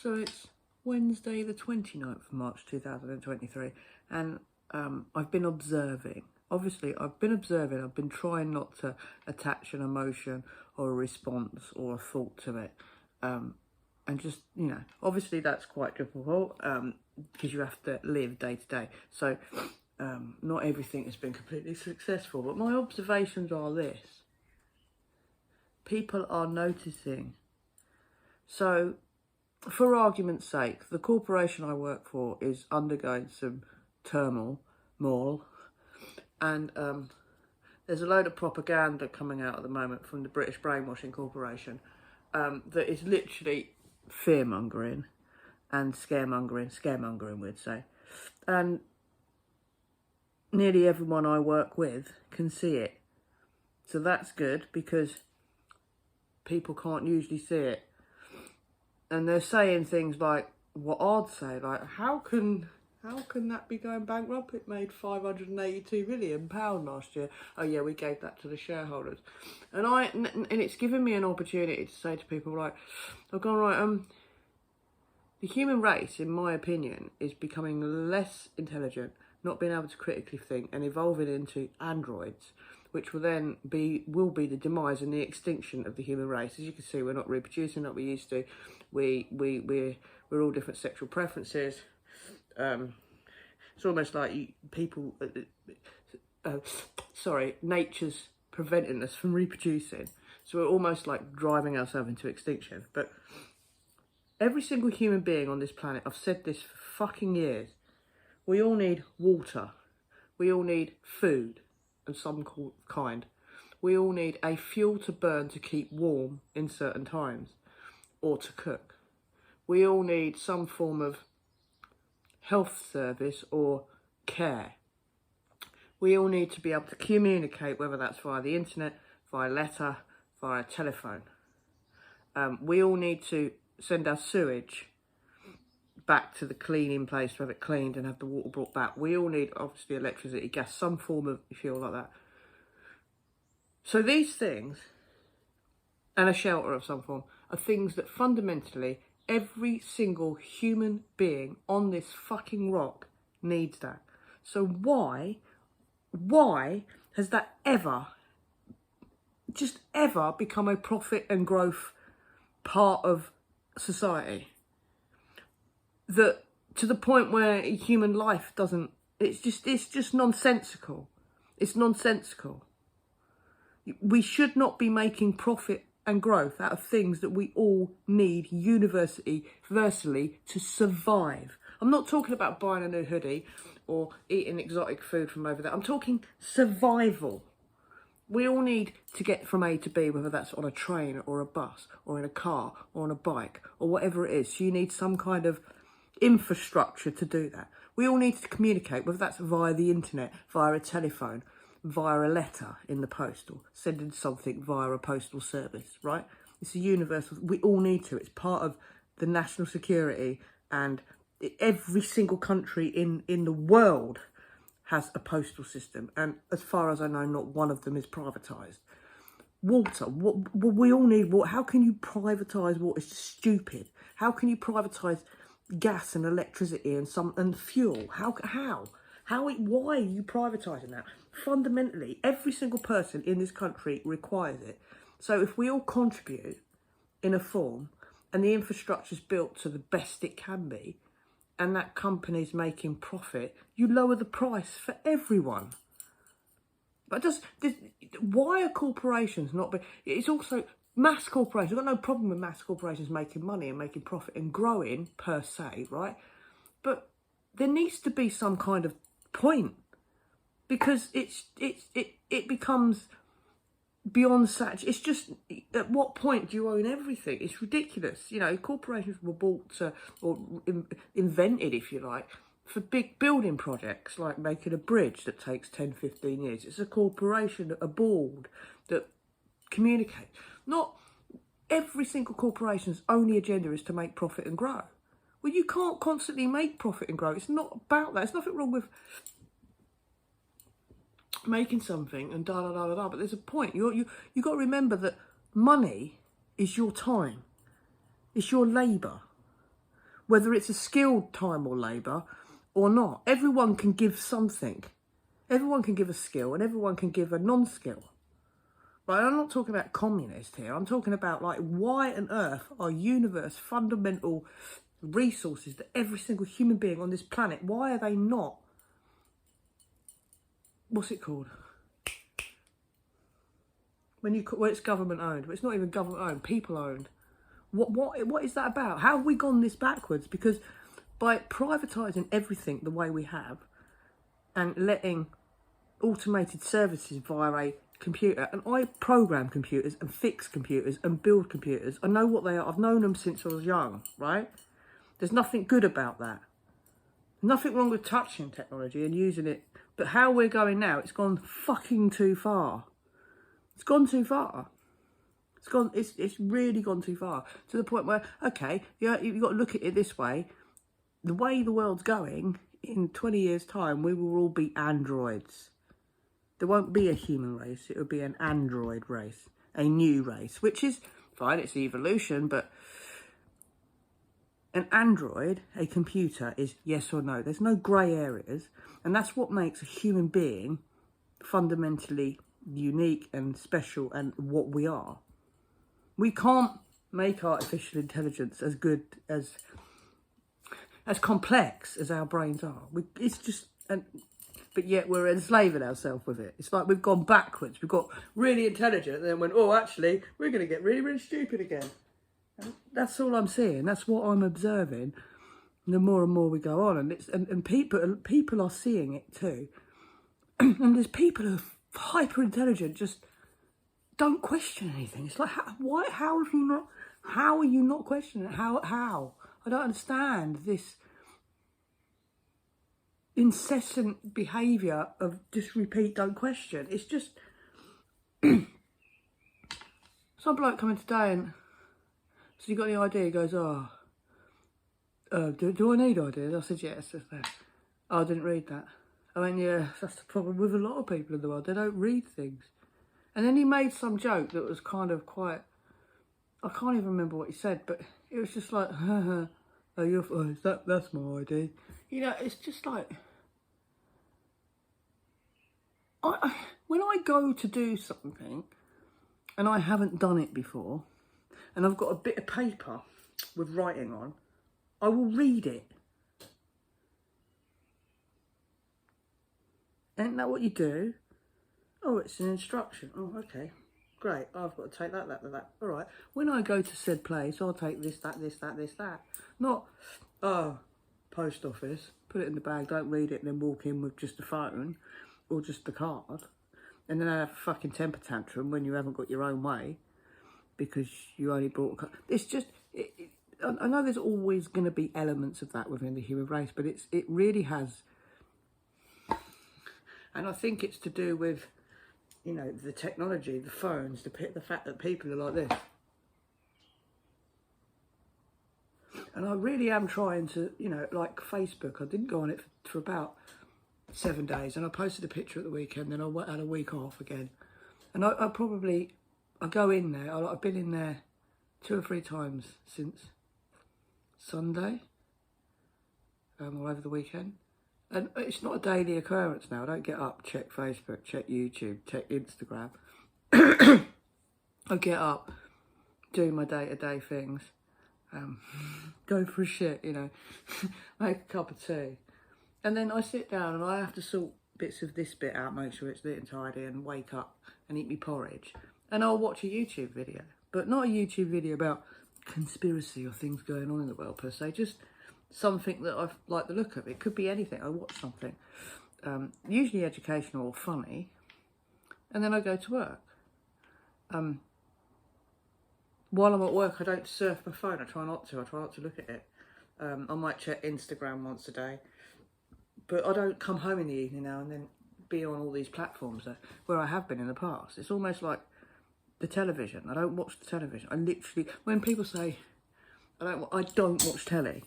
So it's Wednesday the 29th of March 2023 and I've been observing. Obviously I've been trying not to attach an emotion or a response or a thought to it. And just, obviously that's quite difficult because you have to live day to day. So not everything has been completely successful, but my observations are this. People are noticing. So, for argument's sake, the corporation I work for is undergoing some turmoil, and there's a load of propaganda coming out at the moment from the British Brainwashing Corporation that is literally fear-mongering and scaremongering we'd say. And nearly everyone I work with can see it. So that's good because people can't usually see it. And they're saying things like what I'd say, like, how can that be going bankrupt? It made £582 million last year. Oh yeah, we gave that to the shareholders. And it's given me an opportunity to say to people, like, I've gone, right, the human race, in my opinion, is becoming less intelligent, not being able to critically think, and evolving into androids, which will then be the demise and the extinction of the human race. As you can see, we're not reproducing like we used to. We're all different sexual preferences. It's almost like nature's preventing us from reproducing. So we're almost like driving ourselves into extinction. But every single human being on this planet, I've said this for fucking years, we all need water. We all need food of some kind. We all need a fuel to burn to keep warm in certain times, or to cook. We all need some form of health service or care. We all need to be able to communicate, whether that's via the internet, via letter, via telephone. We all need to send our sewage back to the cleaning place to have it cleaned and have the water brought back. We all need, obviously, electricity, gas, some form of fuel like that. So these things, and a shelter of some form, are things that fundamentally every single human being on this fucking rock needs that. So why has that ever become a profit and growth part of society? That to the point where human life doesn't, it's just nonsensical. It's nonsensical. We should not be making profit and growth out of things that we all need universally to survive. I'm not talking about buying a new hoodie or eating exotic food from over there. I'm talking survival. We all need to get from A to B, whether that's on a train or a bus or in a car or on a bike or whatever it is. So you need some kind of infrastructure to do that. We all need to communicate, whether that's via the internet, via a telephone, via a letter in the post, or sending something via a postal service, right? It's a universal, we all need to. It's part of the national security, and every single country in the world has a postal system, and as far as I know, not one of them is privatised. Water, we all need water. How can you privatise water? It's just stupid. How can you privatise gas and electricity and fuel? Why are you privatising that? Fundamentally, every single person in this country requires it. So if we all contribute in a form, and the infrastructure's built to the best it can be, and that company's making profit, you lower the price for everyone. But why are corporations not? It's also mass corporations. I've got no problem with mass corporations making money and making profit and growing per se, right? But there needs to be some kind of point, because it becomes beyond such. It's just, at what point do you own everything? It's ridiculous. Corporations were bought or invented, if you like, for big building projects, like making a bridge that takes 10, 15 years. It's a corporation, a board that communicates. Not every single corporation's only agenda is to make profit and grow. Well, you can't constantly make profit and grow. It's not about that. There's nothing wrong with making something and but there's a point. You got to remember that money is your time. It's your labour. whether it's a skilled time or labour or not. Everyone can give something. Everyone can give a skill and everyone can give a non-skill. Right, I'm not talking about communist here. I'm talking about, like, why on earth are universe fundamental resources that every single human being on this planet, why are they not, what's it called? When it's government owned, but it's not even government owned, people owned. What is that about? How have we gone this backwards? Because by privatising everything the way we have and letting automated services via a computer, and I program computers and fix computers and build computers. I know what they are. I've known them since I was young, right? There's nothing good about that. Nothing wrong with touching technology and using it. But how we're going now, it's gone fucking too far. It's gone too far. It's really gone too far. To the point where, okay, yeah, you've got to look at it this way. The way the world's going, in 20 years' time, we will all be androids. There won't be a human race. It will be an android race. A new race, which is fine, it's evolution, but an android, a computer, is yes or no. There's no grey areas. And that's what makes a human being fundamentally unique and special and what we are. We can't make artificial intelligence as good as complex as our brains are. It's just, but yet we're enslaving ourselves with it. It's like we've gone backwards. We've got really intelligent and then went, oh, actually, we're going to get really, really stupid again. And that's all I'm seeing. That's what I'm observing. The more and more we go on, and people are seeing it too. And there's people who are hyper intelligent, just don't question anything. It's like, how are you not questioning it? How? I don't understand this incessant behaviour of just repeat, don't question. It's just some bloke coming today and so you got any idea? He goes, do I need ideas? I said, yes. Oh, I didn't read that. I went, yeah, that's the problem with a lot of people in the world. They don't read things. And then he made some joke that was kind of quite, I can't even remember what he said, but it was just like, that's my idea. You know, it's just like, when I go to do something and I haven't done it before, and I've got a bit of paper with writing on, I will read it. Isn't that what you do? Oh, it's an instruction. Oh, okay. Great. I've got to take that. All right. When I go to said place, I'll take this, that. Not, post office, put it in the bag, don't read it, and then walk in with just a phone or just the card. And then have a fucking temper tantrum when you haven't got your own way because you only bought a card. It's just, I know there's always going to be elements of that within the human race, but it really has. And I think it's to do with, you know, the technology, the phones, the fact that people are like this. And I really am trying to, you know, like Facebook, I didn't go on it for about 7 days, and I posted a picture at the weekend, then I had a week off again. And I go in there, I've been in there 2 or 3 times since Sunday, or over the weekend. And it's not a daily occurrence now. I don't get up, check Facebook, check YouTube, check Instagram. I get up, do my day-to-day things, go for a shit, you know, make a cup of tea. And then I sit down and I have to sort bits of this bit out, make sure it's neat and tidy, and wake up and eat me porridge. And I'll watch a YouTube video, but not a YouTube video about conspiracy or things going on in the world per se, just something that I like the look of. It could be anything. I watch something, usually educational or funny, and then I go to work. While I'm at work, I don't surf my phone. I try not to look at it. I might check Instagram once a day, but I don't come home in the evening now and then be on all these platforms where I have been in the past. It's almost like the television. I don't watch the television. I literally, when people say I don't watch telly,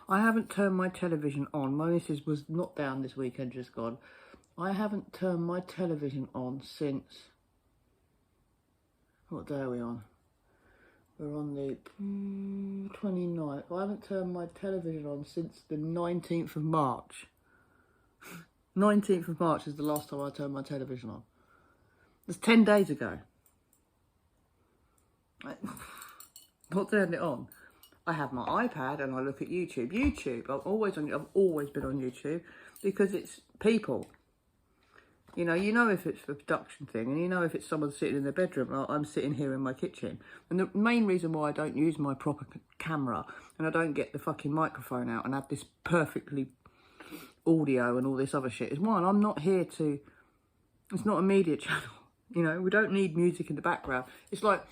I haven't turned my television on. My missus was not down this weekend, just gone. I haven't turned my television on since, what day are we on? We're on the 29th. I haven't turned my television on since the 19th of March. 19th of March is the last time I turned my television on. It's 10 days ago. Not turning it on. I have my iPad and I look at YouTube. I've always been on YouTube because it's people. You know if it's a production thing, and you know if it's someone sitting in their bedroom, like I'm sitting here in my kitchen. And the main reason why I don't use my proper camera and I don't get the fucking microphone out and have this perfectly audio and all this other shit is, one, I'm not here to, it's not a media channel. You know, we don't need music in the background. It's like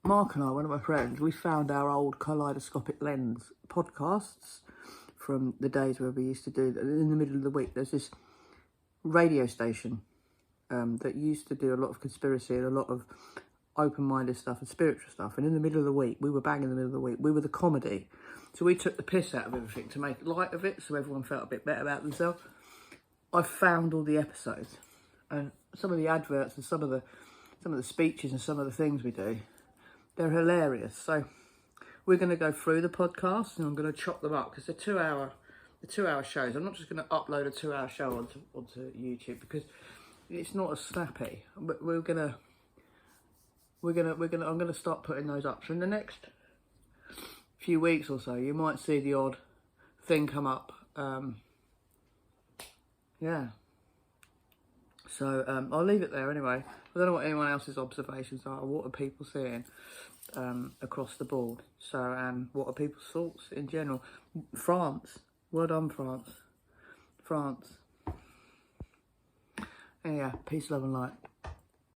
Mark and I, one of my friends, we found our old Kaleidoscopic Lens podcasts from the days where we used to do, in the middle of the week, there's this radio station that used to do a lot of conspiracy and a lot of open-minded stuff and spiritual stuff, and in the middle of the week, we were bang in the middle of the week, we were the comedy, so we took the piss out of everything to make light of it so everyone felt a bit better about themselves. I found all the episodes and some of the adverts and some of the speeches and some of the things we do, they're hilarious. So we're going to go through the podcast and I'm going to chop them up because they're 2-hour shows. I'm not just going to upload a 2-hour show onto YouTube because it's not as snappy. But I'm going to start putting those up. So in the next few weeks or so, you might see the odd thing come up. Yeah. So I'll leave it there anyway. I don't know what anyone else's observations are. What are people seeing across the board? So what are people's thoughts in general? France. Well done, France. France. Yeah, peace, love and light.